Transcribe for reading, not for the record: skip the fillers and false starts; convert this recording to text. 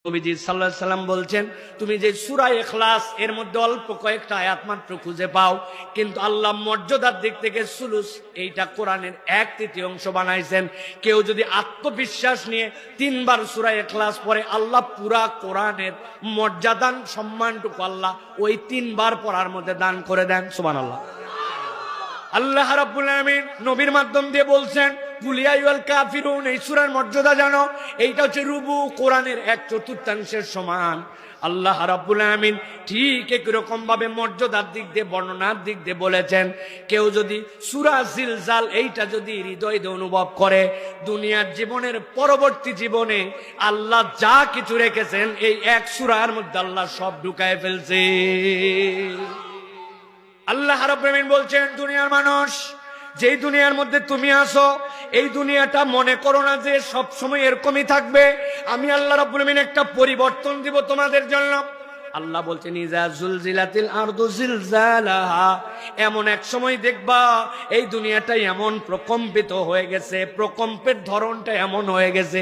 নবীজি সাল্লাল্লাহু আলাইহি সাল্লাম বলছেন, তুমি যে সূরা ইখলাস এর মধ্যে অল্প কয়েকটা আয়াত মাত্র খুঁজে পাও, কিন্তু আল্লাহ মর্যাদার দিক থেকে সুলুস এইটা কোরআনের 1/3 বানাইছেন। কেউ যদি আত্মবিশ্বাস নিয়ে 3 বার সূরা ইখলাস পড়ে, আল্লাহ পুরা কোরআনের মর্যাদান সম্মানটুকু আল্লাহ ওই 3 বার পড়ার মধ্যে দান করে দেন। সুবহানাল্লাহ। আল্লাহ রাব্বুল আলামিন নবীর মাধ্যম দিয়ে বলছেন, কুল ইয়া আইয়ুহাল কাফিরুন, এই সূরার মর্যাদা জানো, এইটা হচ্ছে রুবু কোরআনের 1/4 সমান। আল্লাহ রাব্বুল আলামিন ঠিক একই রকম ভাবে মর্যাদার দিক দিয়ে, বর্ণনার দিক দিয়ে বলেছেন, কেউ যদি সূরা জিলজাল এইটা যদি হৃদয় দিয়ে অনুভব করে, দুনিয়ার জীবনের পরবর্তী জীবনে আল্লাহ যা কিছু রেখেছেন এই এক সূরার মধ্যে আল্লাহ সব ঢুকায় ফেলছে। আল্লাহ রাব্বুল আলামিন বলছেন, দুনিয়ার মানুষ, যেই দুনিয়ার মধ্যে তুমি আসো, এই দুনিয়াটা মনে করো না যে সব সময় এরকমই থাকবে। আমি আল্লাহ রাব্বুল আলামিন একটা পরিবর্তন দিব তোমাদের জন্য। আল্লাহ বলছেন, ইজা জুলজিলাতিল আরদু জিলজালাহা, এমন এক সময় দেখবা এই দুনিয়াটা এমন প্রকম্পিত হয়ে গেছে, প্রকম্পের ধরনটা এমন হয়ে গেছে